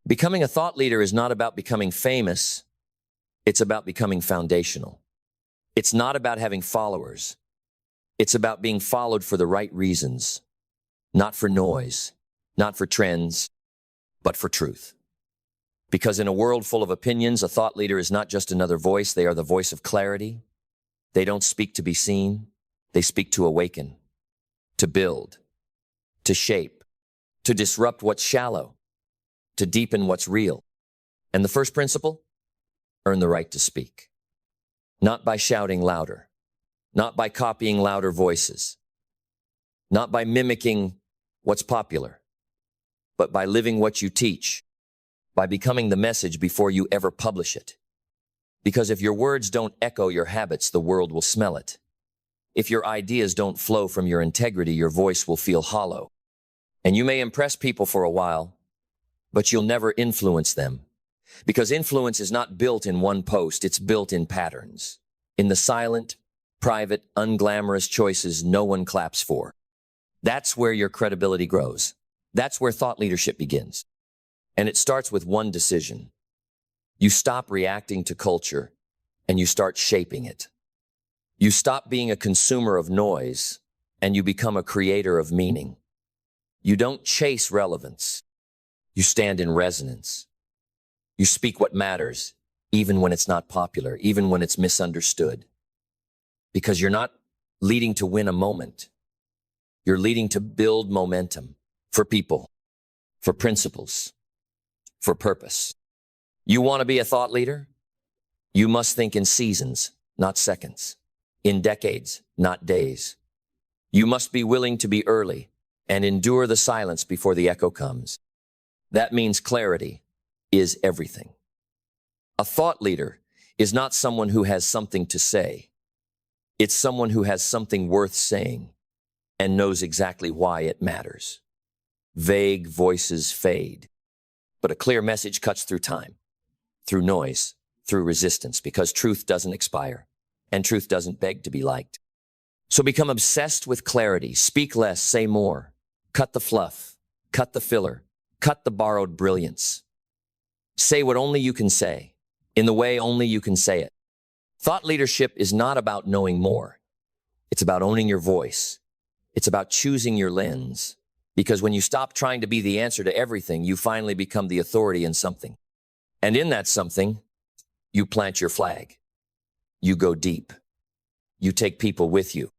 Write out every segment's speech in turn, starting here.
Becoming a thought leader is not about becoming famous. It's about becoming foundational. It's not about having followers. It's about being followed for the right reasons, not for noise, not for trends, but for truth. Because in a world full of opinions, a thought leader is not just another voice. They are the voice of clarity. They don't speak to be seen. They speak to awaken, to build, to shape, to disrupt what's shallow, to deepen what's real. And the first principle? Earn the right to speak. Not by shouting louder, not by copying louder voices, not by mimicking what's popular, but by living what you teach, by becoming the message before you ever publish it. Because if your words don't echo your habits, the world will smell it. If your ideas don't flow from your integrity, your voice will feel hollow. And you may impress people for a while, but you'll never influence them. Because influence is not built in one post, it's built in patterns. In the silent, private, unglamorous choices no one claps for. That's where your credibility grows. That's where thought leadership begins. And it starts with one decision. You stop reacting to culture and you start shaping it. You stop being a consumer of noise and you become a creator of meaning. You don't chase relevance. You stand in resonance. You speak what matters, even when it's not popular, even when it's misunderstood. Because you're not leading to win a moment. You're leading to build momentum for people, for principles, for purpose. You want to be a thought leader? You must think in seasons, not seconds. In decades, not days. You must be willing to be early and endure the silence before the echo comes. That means clarity is everything. A thought leader is not someone who has something to say. It's someone who has something worth saying and knows exactly why it matters. Vague voices fade, but a clear message cuts through time, through noise, through resistance, because truth doesn't expire and truth doesn't beg to be liked. So become obsessed with clarity. Speak less, say more. Cut the fluff, cut the filler, cut the borrowed brilliance. Say what only you can say, in the way only you can say it. Thought leadership is not about knowing more. It's about owning your voice. It's about choosing your lens. Because when you stop trying to be the answer to everything, you finally become the authority in something. And in that something, you plant your flag. You go deep. You take people with you.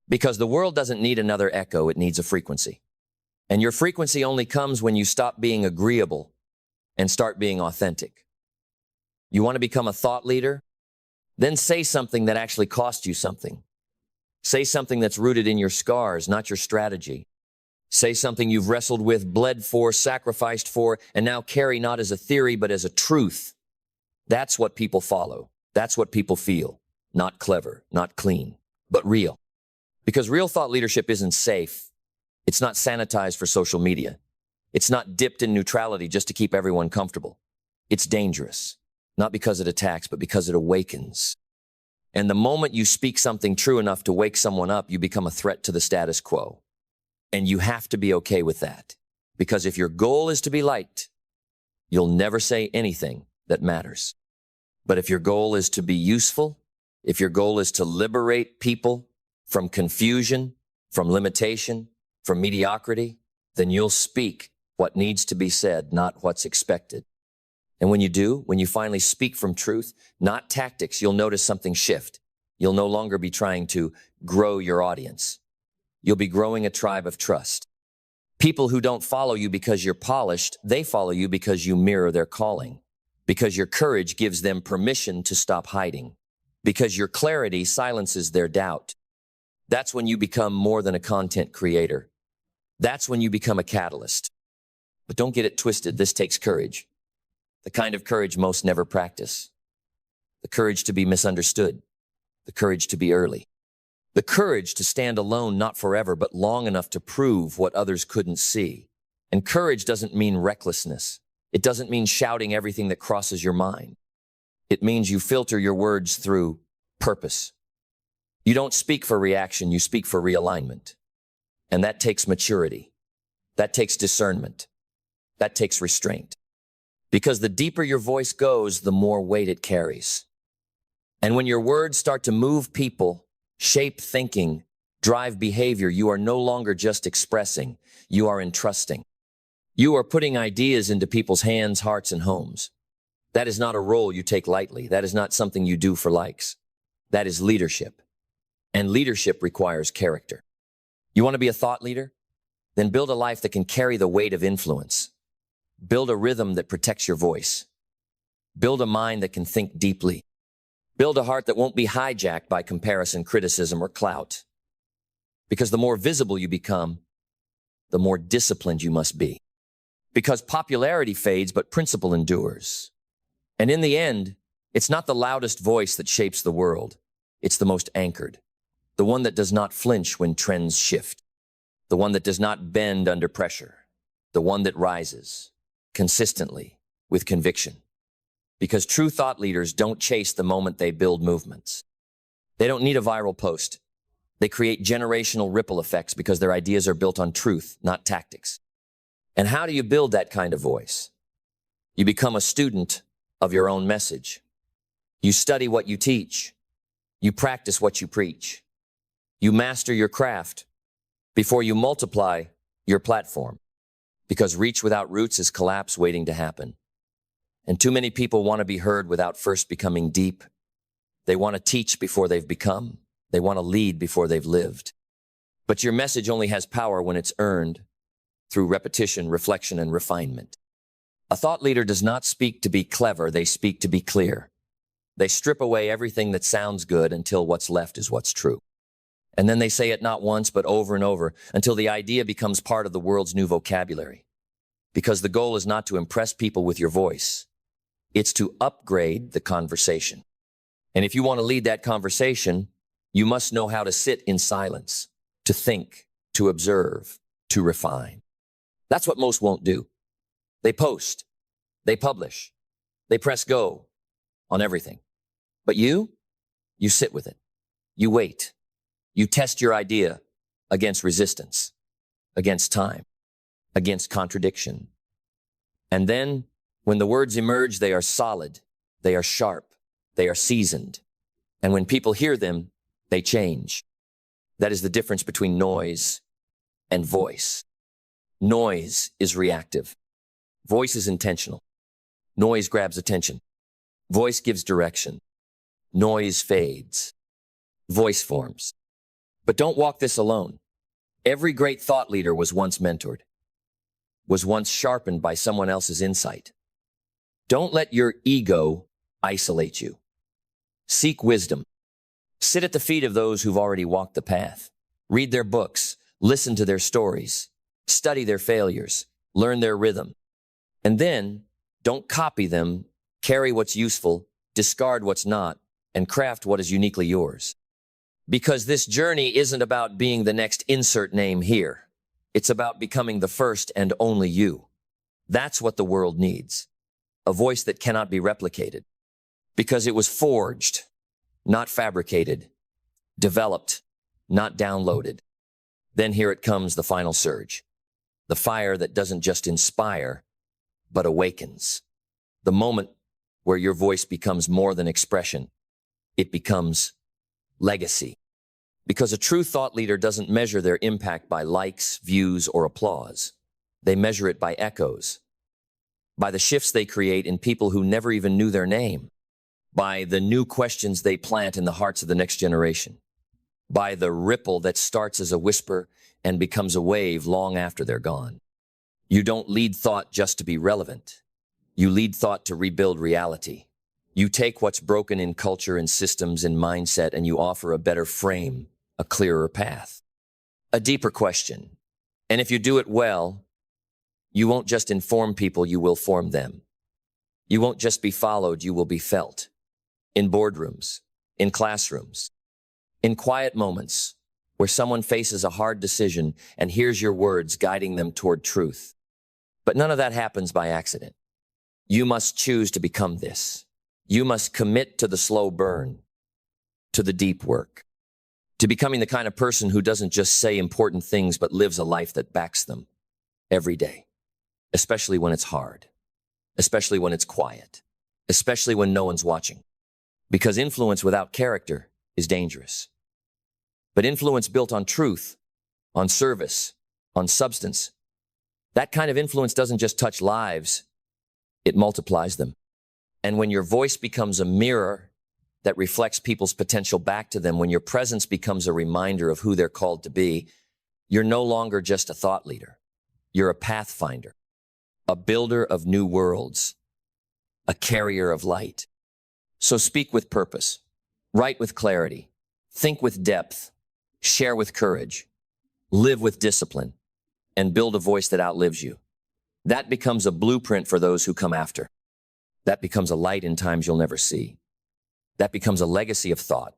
Because the world doesn't need another echo, it needs a frequency. And your frequency only comes when you stop being agreeable and start being authentic. You want to become a thought leader? Then say something that actually cost you something. Say something that's rooted in your scars, not your strategy. Say something you've wrestled with, bled for, sacrificed for, and now carry not as a theory, but as a truth. That's what people follow. That's what people feel. Not clever, not clean, but real. Because real thought leadership isn't safe. It's not sanitized for social media. It's not dipped in neutrality just to keep everyone comfortable. It's dangerous, not because it attacks, but because it awakens. And the moment you speak something true enough to wake someone up, you become a threat to the status quo. And you have to be okay with that. Because if your goal is to be liked, you'll never say anything that matters. But if your goal is to be useful, if your goal is to liberate people from confusion, from limitation, from mediocrity, then you'll speak what needs to be said, not what's expected. And when you do, when you finally speak from truth, not tactics, you'll notice something shift. You'll no longer be trying to grow your audience. You'll be growing a tribe of trust. People who don't follow you because you're polished, they follow you because you mirror their calling. Because your courage gives them permission to stop hiding. Because your clarity silences their doubt. That's when you become more than a content creator. That's when you become a catalyst. But don't get it twisted, this takes courage. The kind of courage most never practice. The courage to be misunderstood. The courage to be early. The courage to stand alone, not forever, but long enough to prove what others couldn't see. And courage doesn't mean recklessness. It doesn't mean shouting everything that crosses your mind. It means you filter your words through purpose. You don't speak for reaction, you speak for realignment. And that takes maturity. That takes discernment. That takes restraint. Because the deeper your voice goes, the more weight it carries. And when your words start to move people, shape thinking, drive behavior, you are no longer just expressing, you are entrusting. You are putting ideas into people's hands, hearts, and homes. That is not a role you take lightly. That is not something you do for likes. That is leadership. And leadership requires character. You want to be a thought leader? Then build a life that can carry the weight of influence. Build a rhythm that protects your voice. Build a mind that can think deeply. Build a heart that won't be hijacked by comparison, criticism, or clout. Because the more visible you become, the more disciplined you must be. Because popularity fades, but principle endures. And in the end, it's not the loudest voice that shapes the world. It's the most anchored. The one that does not flinch when trends shift. The one that does not bend under pressure. The one that rises consistently with conviction. Because true thought leaders don't chase the moment, they build movements. They don't need a viral post. They create generational ripple effects because their ideas are built on truth, not tactics. And how do you build that kind of voice? You become a student of your own message. You study what you teach. You practice what you preach. You master your craft before you multiply your platform. Because reach without roots is collapse waiting to happen. And too many people want to be heard without first becoming deep. They want to teach before they've become. They want to lead before they've lived. But your message only has power when it's earned through repetition, reflection, and refinement. A thought leader does not speak to be clever, they speak to be clear. They strip away everything that sounds good until what's left is what's true. And then they say it not once, but over and over, until the idea becomes part of the world's new vocabulary. Because the goal is not to impress people with your voice. It's to upgrade the conversation. And if you want to lead that conversation, you must know how to sit in silence, to think, to observe, to refine. That's what most won't do. They post, they publish, they press go on everything. But you sit with it. You wait. You test your idea against resistance, against time, against contradiction. And then, when the words emerge, they are solid, they are sharp, they are seasoned. And when people hear them, they change. That is the difference between noise and voice. Noise is reactive. Voice is intentional. Noise grabs attention. Voice gives direction. Noise fades. Voice forms. But don't walk this alone. Every great thought leader was once mentored, was once sharpened by someone else's insight. Don't let your ego isolate you. Seek wisdom. Sit at the feet of those who've already walked the path. Read their books, listen to their stories, study their failures, learn their rhythm. And then, don't copy them, carry what's useful, discard what's not, and craft what is uniquely yours. Because this journey isn't about being the next insert name here. It's about becoming the first and only you. That's what the world needs. A voice that cannot be replicated. Because it was forged, not fabricated, developed, not downloaded. Then here it comes, the final surge. The fire that doesn't just inspire, but awakens. The moment where your voice becomes more than expression. It becomes legacy. Because a true thought leader doesn't measure their impact by likes, views, or applause. They measure it by echoes. By the shifts they create in people who never even knew their name. By the new questions they plant in the hearts of the next generation. By the ripple that starts as a whisper and becomes a wave long after they're gone. You don't lead thought just to be relevant. You lead thought to rebuild reality. You take what's broken in culture and systems and mindset and you offer a better frame, a clearer path, a deeper question. And if you do it well, you won't just inform people, you will form them. You won't just be followed, you will be felt. In boardrooms, in classrooms, in quiet moments where someone faces a hard decision and hears your words guiding them toward truth. But none of that happens by accident. You must choose to become this. You must commit to the slow burn, to the deep work, to becoming the kind of person who doesn't just say important things, but lives a life that backs them every day, especially when it's hard, especially when it's quiet, especially when no one's watching. Because influence without character is dangerous. But influence built on truth, on service, on substance, that kind of influence doesn't just touch lives, it multiplies them. And when your voice becomes a mirror that reflects people's potential back to them, when your presence becomes a reminder of who they're called to be, you're no longer just a thought leader. You're a pathfinder, a builder of new worlds, a carrier of light. So speak with purpose, write with clarity, think with depth, share with courage, live with discipline, and build a voice that outlives you. That becomes a blueprint for those who come after. That becomes a light in times you'll never see. That becomes a legacy of thought,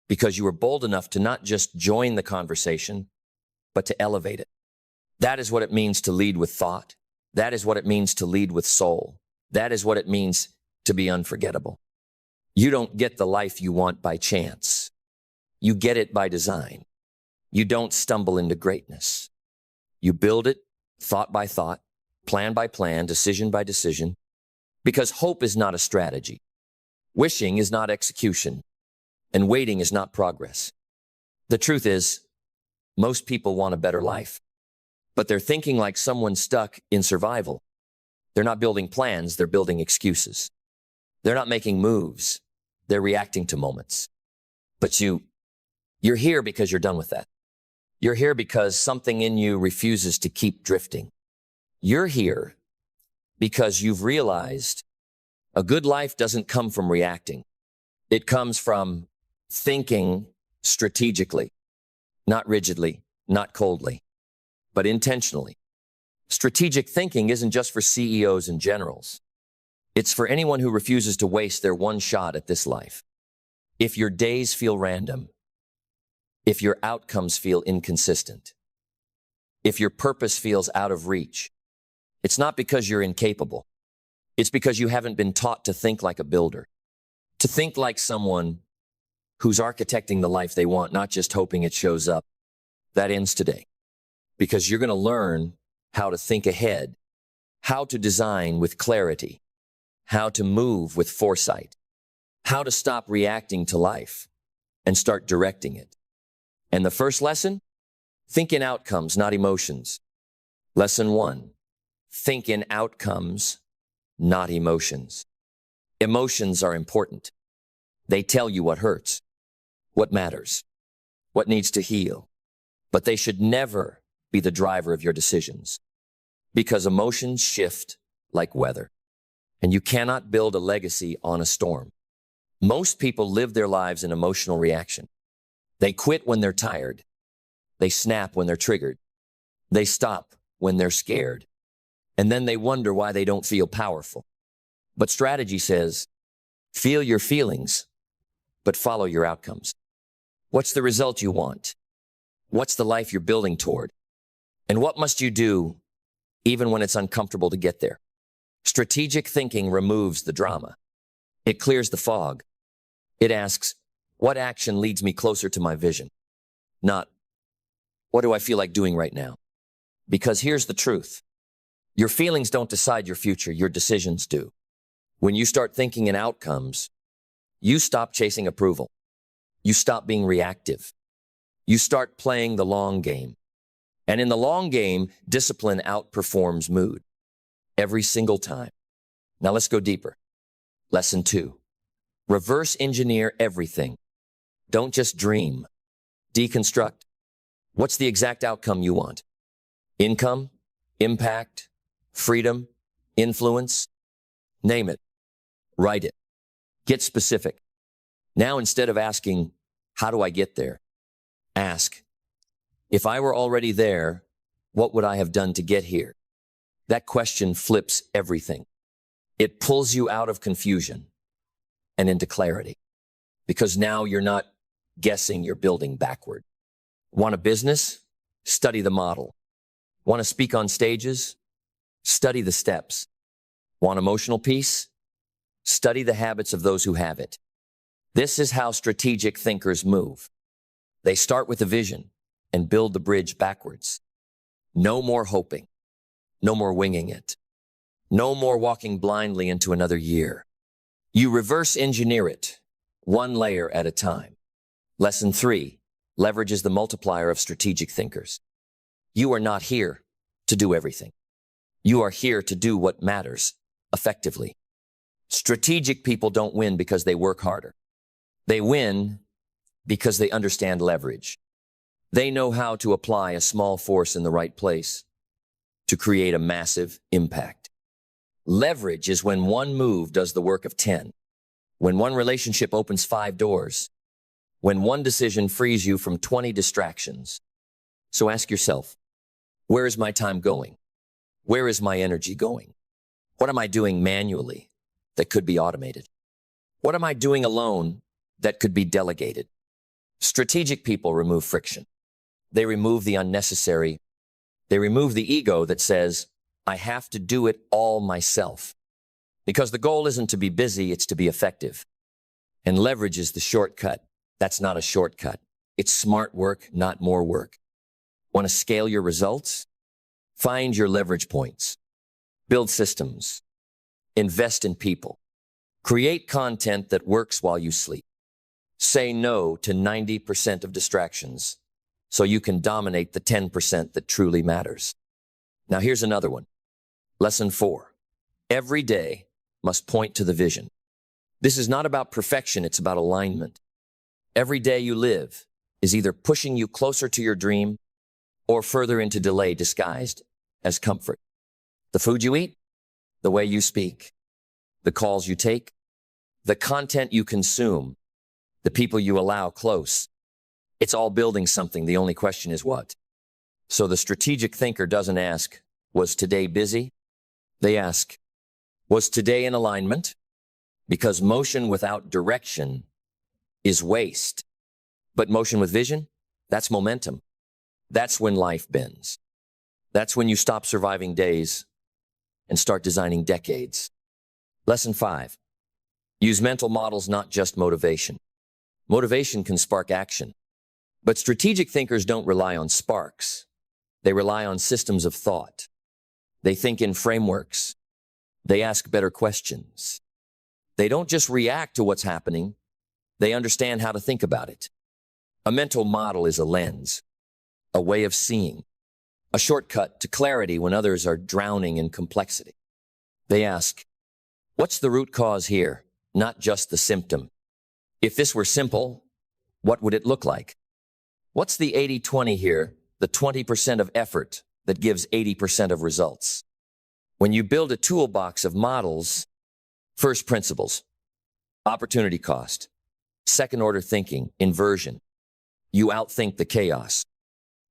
because you were bold enough to not just join the conversation, but to elevate it. That is what it means to lead with thought. That is what it means to lead with soul. That is what it means to be unforgettable. You don't get the life you want by chance. You get it by design. You don't stumble into greatness. You build it thought by thought, plan by plan, decision by decision, because hope is not a strategy. Wishing is not execution, and waiting is not progress. The truth is, most people want a better life, but they're thinking like someone stuck in survival. They're not building plans, they're building excuses. They're not making moves, they're reacting to moments. But you're here because you're done with that. You're here because something in you refuses to keep drifting. You're here because you've realized a good life doesn't come from reacting. It comes from thinking strategically, not rigidly, not coldly, but intentionally. Strategic thinking isn't just for CEOs and generals. It's for anyone who refuses to waste their one shot at this life. If your days feel random, if your outcomes feel inconsistent, if your purpose feels out of reach, it's not because you're incapable. It's because you haven't been taught to think like a builder, to think like someone who's architecting the life they want, not just hoping it shows up. That ends today, because you're going to learn how to think ahead, how to design with clarity, how to move with foresight, how to stop reacting to life and start directing it. And the first lesson? Think in outcomes, not emotions. Lesson 1, think in outcomes, not emotions. Emotions are important. They tell you what hurts, what matters, what needs to heal. But they should never be the driver of your decisions, because emotions shift like weather, and you cannot build a legacy on a storm. Most people live their lives in emotional reaction. They quit when they're tired. They snap when they're triggered. They stop when they're scared. And then they wonder why they don't feel powerful. But strategy says, feel your feelings, but follow your outcomes. What's the result you want? What's the life you're building toward? And what must you do even when it's uncomfortable to get there? Strategic thinking removes the drama. It clears the fog. It asks, what action leads me closer to my vision? Not, what do I feel like doing right now? Because here's the truth. Your feelings don't decide your future, your decisions do. When you start thinking in outcomes, you stop chasing approval. You stop being reactive. You start playing the long game. And in the long game, discipline outperforms mood every single time. Now let's go deeper. Lesson 2, reverse engineer everything. Don't just dream. Deconstruct. What's the exact outcome you want? Income, impact, freedom, influence? Name it. Write it. Get specific. Now, instead of asking, how do I get there? Ask, if I were already there, what would I have done to get here? That question flips everything. It pulls you out of confusion and into clarity, because now you're not guessing, you're building backward. Want a business? Study the model. Want to speak on stages? Study the steps. Want emotional peace? Study the habits of those who have it. This is how strategic thinkers move. They start with a vision and build the bridge backwards. No more hoping. No more winging it. No more walking blindly into another year. You reverse engineer it, one layer at a time. Lesson 3. Leverage is the multiplier of strategic thinkers. You are not here to do everything. You are here to do what matters effectively. Strategic people don't win because they work harder. They win because they understand leverage. They know how to apply a small force in the right place to create a massive impact. Leverage is when one move does the work of 10, when one relationship opens 5 doors, when one decision frees you from 20 distractions. So ask yourself, where is my time going? Where is my energy going? What am I doing manually that could be automated? What am I doing alone that could be delegated? Strategic people remove friction. They remove the unnecessary. They remove the ego that says, I have to do it all myself. Because the goal isn't to be busy, it's to be effective. And leverage is the shortcut. That's not a shortcut. It's smart work, not more work. Want to scale your results? Find your leverage points. Build systems. Invest in people. Create content that works while you sleep. Say no to 90% of distractions so you can dominate the 10% that truly matters. Now here's another one. Lesson 4. Every day must point to the vision. This is not about perfection, it's about alignment. Every day you live is either pushing you closer to your dream or further into delay disguised as comfort. The food you eat, the way you speak, the calls you take, the content you consume, the people you allow close. It's all building something. The only question is what? So the strategic thinker doesn't ask, was today busy? They ask, was today in alignment? Because motion without direction is waste. But motion with vision, that's momentum. That's when life bends. That's when you stop surviving days and start designing decades. Lesson 5. Use mental models, not just motivation. Motivation can spark action. But strategic thinkers don't rely on sparks. They rely on systems of thought. They think in frameworks. They ask better questions. They don't just react to what's happening. They understand how to think about it. A mental model is a lens, a way of seeing, a shortcut to clarity when others are drowning in complexity. They ask, what's the root cause here, not just the symptom? If this were simple, what would it look like? What's the 80-20 here, the 20% of effort that gives 80% of results? When you build a toolbox of models, first principles, opportunity cost, second-order thinking, inversion, you outthink the chaos.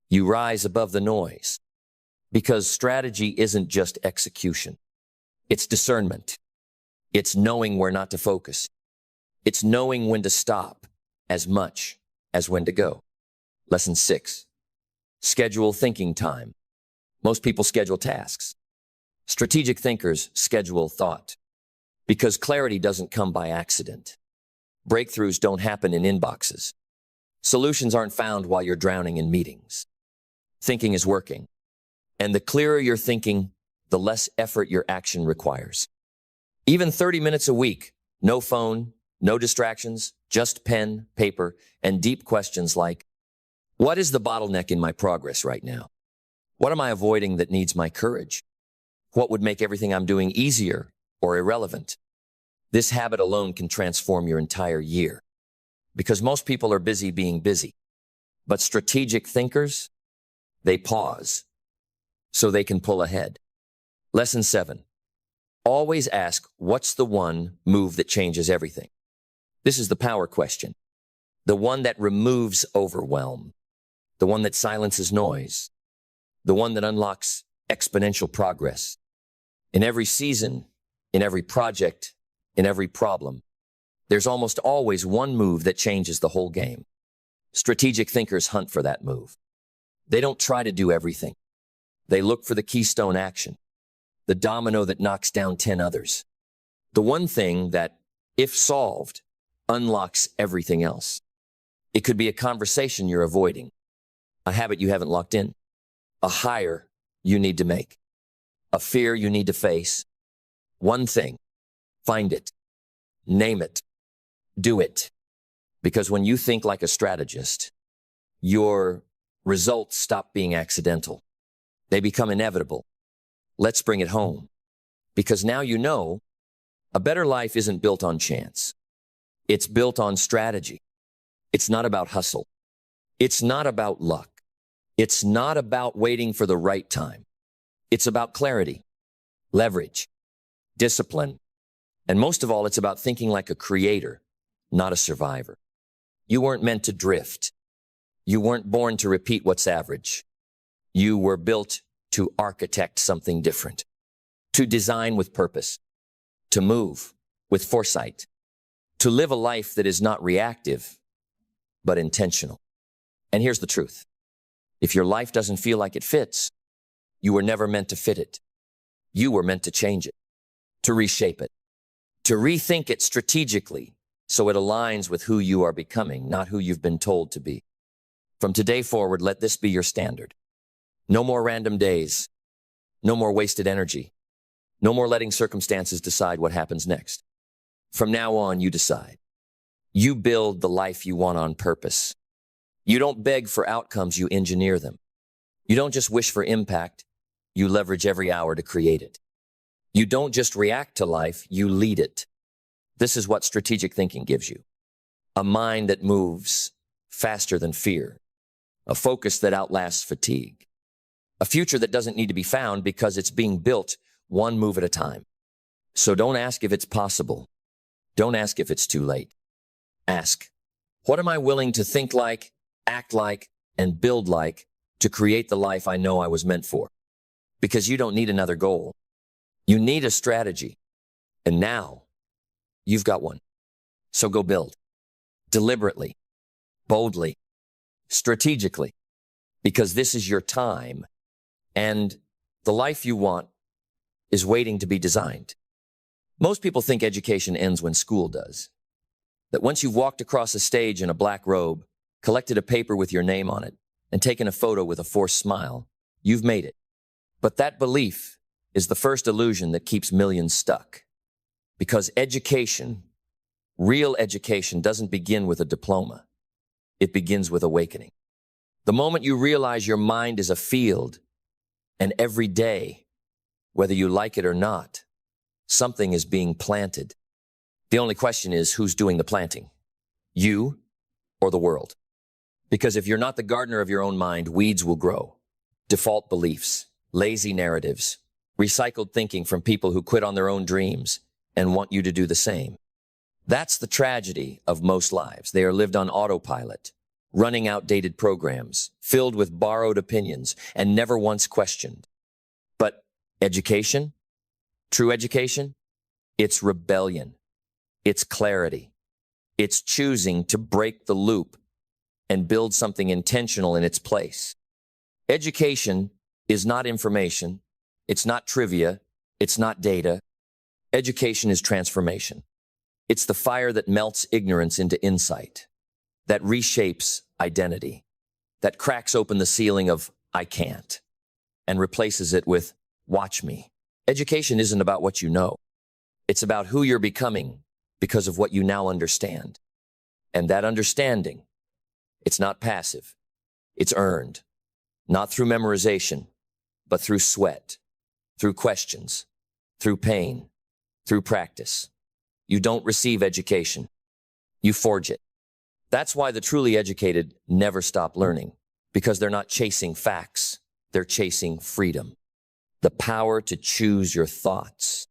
You rise above the noise. Because strategy isn't just execution. It's discernment. It's knowing where not to focus. It's knowing when to stop as much as when to go. Lesson 6. Schedule thinking time. Most people schedule tasks. Strategic thinkers schedule thought. Because clarity doesn't come by accident. Breakthroughs don't happen in inboxes. Solutions aren't found while you're drowning in meetings. Thinking is working. And the clearer you're thinking, the less effort your action requires. Even 30 minutes a week, no phone, no distractions, just pen, paper, and deep questions like, what is the bottleneck in my progress right now? What am I avoiding that needs my courage? What would make everything I'm doing easier or irrelevant? This habit alone can transform your entire year. Because most people are busy being busy. But strategic thinkers, they pause so they can pull ahead. Lesson 7. Always ask, what's the one move that changes everything? This is the power question. The one that removes overwhelm. The one that silences noise. The one that unlocks exponential progress. In every season, in every project, in every problem, there's almost always one move that changes the whole game. Strategic thinkers hunt for that move. They don't try to do everything. They look for the keystone action, the domino that knocks down 10 others. The one thing that, if solved, unlocks everything else. It could be a conversation you're avoiding, a habit you haven't locked in, a hire you need to make, a fear you need to face, One thing. Find it. Name it. Do it. Because when you think like a strategist, your results stop being accidental. They become inevitable. Let's bring it home. Because now you know a better life isn't built on chance. It's built on strategy. It's not about hustle. It's not about luck. It's not about waiting for the right time. It's about clarity, leverage, discipline, and most of all, it's about thinking like a creator, not a survivor. You weren't meant to drift. You weren't born to repeat what's average. You were built to architect something different, to design with purpose, to move with foresight, to live a life that is not reactive, but intentional. And here's the truth. If your life doesn't feel like it fits, you were never meant to fit it. You were meant to change it, to reshape it, to rethink it strategically so it aligns with who you are becoming, not who you've been told to be. From today forward, let this be your standard. No more random days. No more wasted energy. No more letting circumstances decide what happens next. From now on, you decide. You build the life you want on purpose. You don't beg for outcomes, you engineer them. You don't just wish for impact, you leverage every hour to create it. You don't just react to life, you lead it. This is what strategic thinking gives you. A mind that moves faster than fear. A focus that outlasts fatigue. A future that doesn't need to be found because it's being built one move at a time. So don't ask if it's possible. Don't ask if it's too late. Ask, what am I willing to think like, act like, and build like to create the life I know I was meant for? Because you don't need another goal. You need a strategy. And now, you've got one. So go build. Deliberately. Boldly. Strategically. Because this is your time. And the life you want is waiting to be designed. Most people think education ends when school does. That once you've walked across a stage in a black robe, collected a paper with your name on it, and taken a photo with a forced smile, you've made it. But that belief is the first illusion that keeps millions stuck. Because education, real education, doesn't begin with a diploma. It begins with awakening. The moment you realize your mind is a field, and every day, whether you like it or not, something is being planted. The only question is, who's doing the planting? You or the world? Because if you're not the gardener of your own mind, weeds will grow. Default beliefs, lazy narratives, recycled thinking from people who quit on their own dreams and want you to do the same. That's the tragedy of most lives. They are lived on autopilot, running outdated programs, filled with borrowed opinions, and never once questioned. But education, true education, it's rebellion, it's clarity, it's choosing to break the loop and build something intentional in its place. Education is not information, it's not trivia, it's not data. Education is transformation. It's the fire that melts ignorance into insight, that reshapes identity, that cracks open the ceiling of I can't, and replaces it with watch me. Education isn't about what you know. It's about who you're becoming because of what you now understand. And that understanding, it's not passive. It's earned, not through memorization, but through sweat, through questions, through pain, through practice. You don't receive education. You forge it. That's why the truly educated never stop learning, because they're not chasing facts. They're chasing freedom. The power to choose your thoughts.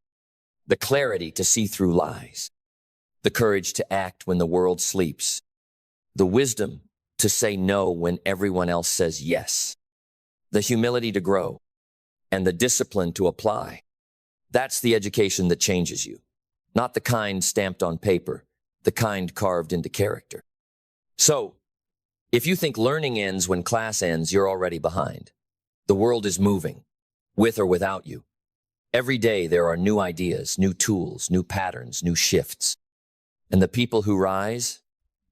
The clarity to see through lies. The courage to act when the world sleeps. The wisdom to say no when everyone else says yes. The humility to grow. And the discipline to apply. That's the education that changes you. Not the kind stamped on paper, the kind carved into character. So, if you think learning ends when class ends, you're already behind. The world is moving, with or without you. Every day there are new ideas, new tools, new patterns, new shifts. And the people who rise,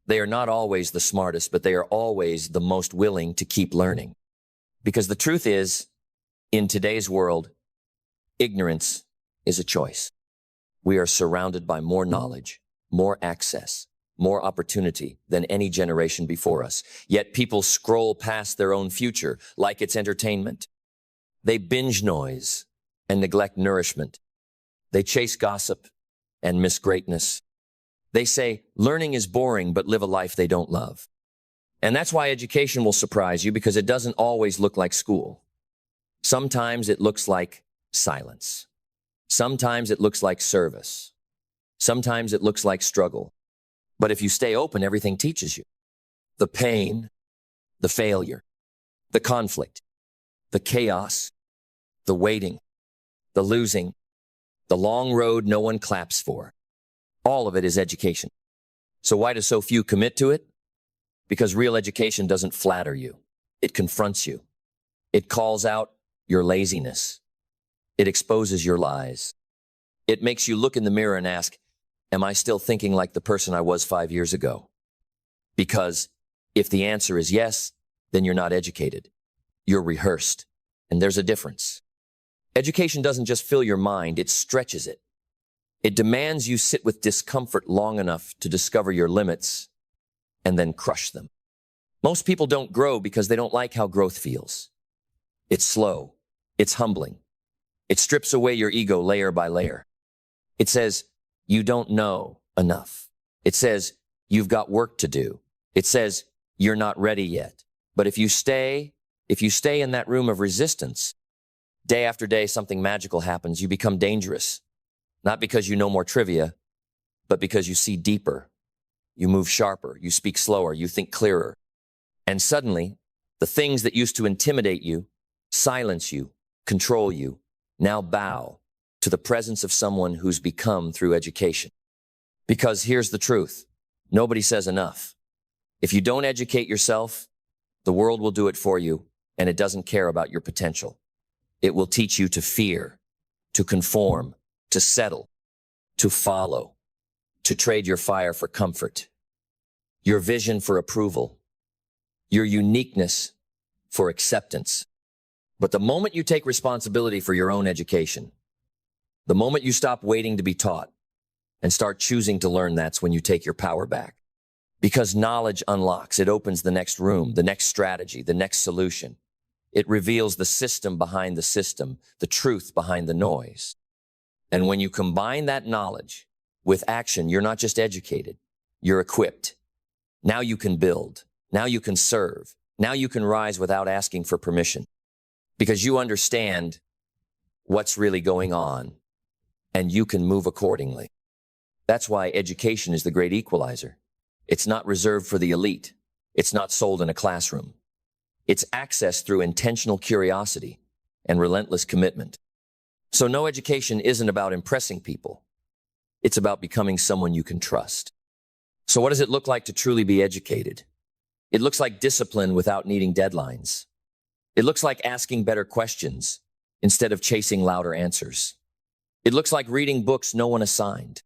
they are not always the smartest, but they are always the most willing to keep learning. Because the truth is, in today's world, ignorance is a choice. We are surrounded by more knowledge, more access, more opportunity than any generation before us. Yet people scroll past their own future like it's entertainment. They binge noise and neglect nourishment. They chase gossip and miss greatness. They say learning is boring, but live a life they don't love. And that's why education will surprise you, because it doesn't always look like school. Sometimes it looks like silence. Sometimes it looks like service. Sometimes it looks like struggle. But if you stay open, everything teaches you. The pain, the failure, the conflict, the chaos, the waiting, the losing, the long road no one claps for. All of it is education. So why do so few commit to it? Because real education doesn't flatter you. It confronts you. It calls out your laziness. It exposes your lies. It makes you look in the mirror and ask, am I still thinking like the person I was 5 years ago? Because if the answer is yes, then you're not educated. You're rehearsed. And there's a difference. Education doesn't just fill your mind, it stretches it. It demands you sit with discomfort long enough to discover your limits and then crush them. Most people don't grow because they don't like how growth feels. It's slow. It's humbling. It strips away your ego layer by layer. It says, you don't know enough. It says, you've got work to do. It says, you're not ready yet. But if you stay in that room of resistance, day after day, something magical happens. You become dangerous. Not because you know more trivia, but because you see deeper. You move sharper. You speak slower. You think clearer. And suddenly, the things that used to intimidate you, silence you, control you, now bow to the presence of someone who's become through education. Because here's the truth. Nobody says enough. If you don't educate yourself, the world will do it for you, and it doesn't care about your potential. It will teach you to fear, to conform, to settle, to follow, to trade your fire for comfort, your vision for approval, your uniqueness for acceptance. But the moment you take responsibility for your own education, the moment you stop waiting to be taught and start choosing to learn, that's when you take your power back. Because knowledge unlocks, it opens the next room, the next strategy, the next solution. It reveals the system behind the system, the truth behind the noise. And when you combine that knowledge with action, you're not just educated, you're equipped. Now you can build. Now you can serve. Now you can rise without asking for permission. Because you understand what's really going on, and you can move accordingly. That's why education is the great equalizer. It's not reserved for the elite. It's not sold in a classroom. It's accessed through intentional curiosity and relentless commitment. So no, education isn't about impressing people. It's about becoming someone you can trust. So what does it look like to truly be educated? It looks like discipline without needing deadlines. It looks like asking better questions instead of chasing louder answers. It looks like reading books no one assigned.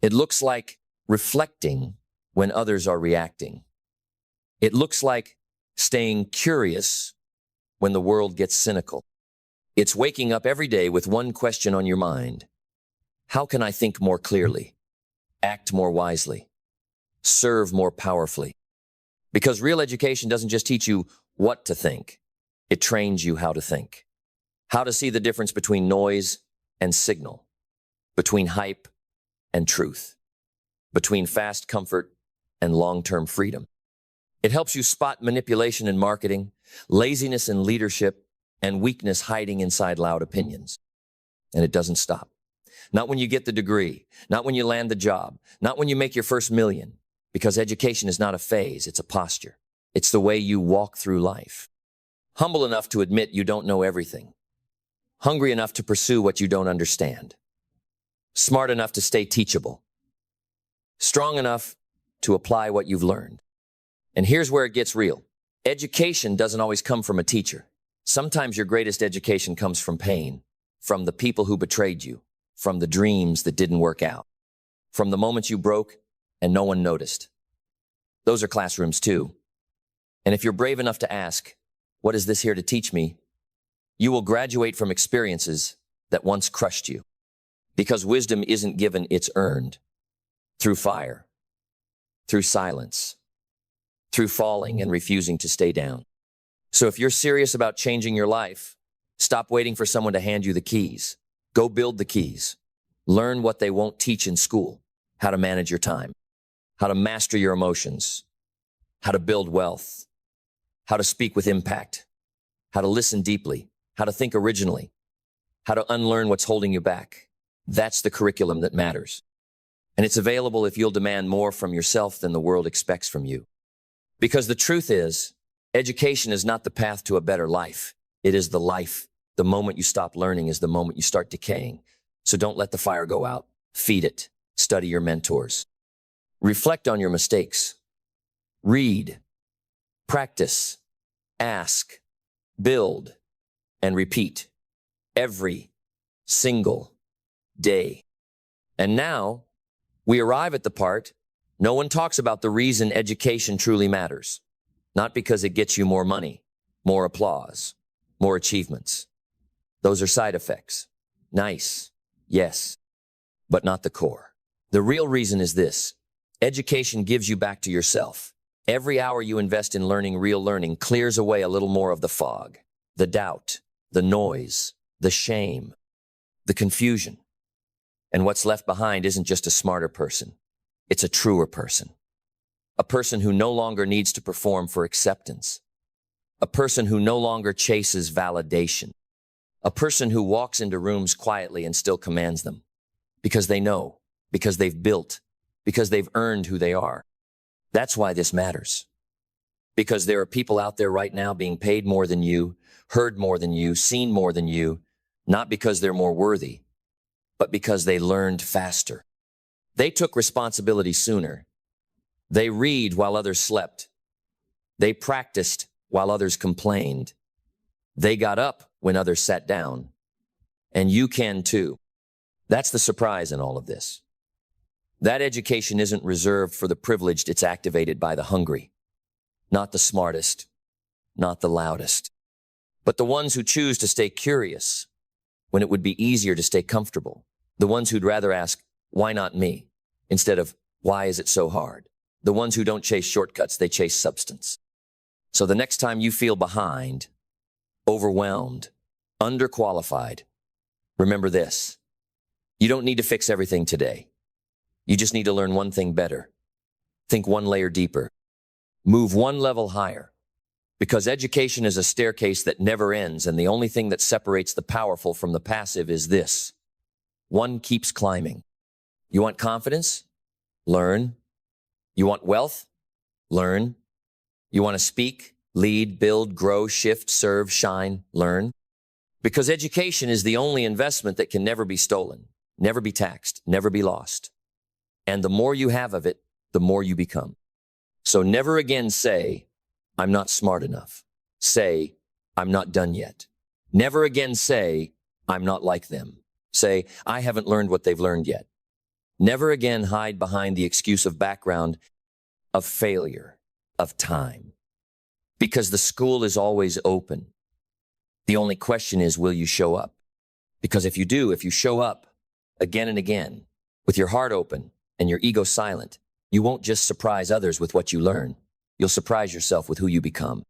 It looks like reflecting when others are reacting. It looks like staying curious when the world gets cynical. It's waking up every day with one question on your mind. How can I think more clearly, act more wisely, serve more powerfully? Because real education doesn't just teach you what to think. It trains you how to think. How to see the difference between noise and signal, between hype and truth, between fast comfort and long-term freedom. It helps you spot manipulation in marketing, laziness in leadership, and weakness hiding inside loud opinions. And it doesn't stop. Not when you get the degree, not when you land the job, not when you make your first million, because education is not a phase, it's a posture. It's the way you walk through life. Humble enough to admit you don't know everything. Hungry enough to pursue what you don't understand. Smart enough to stay teachable. Strong enough to apply what you've learned. And here's where it gets real. Education doesn't always come from a teacher. Sometimes your greatest education comes from pain, from the people who betrayed you, from the dreams that didn't work out, from the moments you broke and no one noticed. Those are classrooms too. And if you're brave enough to ask, what is this here to teach me? You will graduate from experiences that once crushed you. Because wisdom isn't given, it's earned. Through fire, through silence, through falling and refusing to stay down. So if you're serious about changing your life, stop waiting for someone to hand you the keys. Go build the keys. Learn what they won't teach in school. How to manage your time, how to master your emotions, how to build wealth, how to speak with impact, how to listen deeply, how to think originally, how to unlearn what's holding you back. That's the curriculum that matters. And it's available if you'll demand more from yourself than the world expects from you. Because the truth is, education is not the path to a better life. It is the life. The moment you stop learning is the moment you start decaying. So don't let the fire go out. Feed it. Study your mentors. Reflect on your mistakes. Read. Practice. Ask. Build. And repeat. Every single day. And now, we arrive at the part no one talks about the reason education truly matters. Not because it gets you more money, more applause, more achievements. Those are side effects. Nice, yes, but not the core. The real reason is this. Education gives you back to yourself. Every hour you invest in learning, real learning clears away a little more of the fog, the doubt, the noise, the shame, the confusion. And what's left behind isn't just a smarter person. It's a truer person. A person who no longer needs to perform for acceptance. A person who no longer chases validation. A person who walks into rooms quietly and still commands them. Because they know, because they've built, because they've earned who they are. That's why this matters. Because there are people out there right now being paid more than you, heard more than you, seen more than you, not because they're more worthy, but because they learned faster. They took responsibility sooner. They read while others slept. They practiced while others complained. They got up when others sat down. And you can too. That's the surprise in all of this. That education isn't reserved for the privileged, it's activated by the hungry. Not the smartest, not the loudest, but the ones who choose to stay curious when it would be easier to stay comfortable. The ones who'd rather ask, why not me? Instead of, why is it so hard? The ones who don't chase shortcuts, they chase substance. So the next time you feel behind, overwhelmed, underqualified, remember this. You don't need to fix everything today. You just need to learn one thing better. Think one layer deeper. Move one level higher. Because education is a staircase that never ends, and the only thing that separates the powerful from the passive is this. One keeps climbing. You want confidence? Learn. You want wealth? Learn. You want to speak, lead, build, grow, shift, serve, shine? Learn. Because education is the only investment that can never be stolen, never be taxed, never be lost. And the more you have of it, the more you become. So never again say, I'm not smart enough. Say, I'm not done yet. Never again say, I'm not like them. Say, I haven't learned what they've learned yet. Never again hide behind the excuse of background, of failure, of time. Because the school is always open. The only question is, will you show up? Because if you do, if you show up again and again, with your heart open and your ego silent, you won't just surprise others with what you learn. You'll surprise yourself with who you become.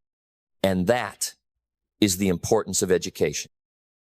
And that is the importance of education.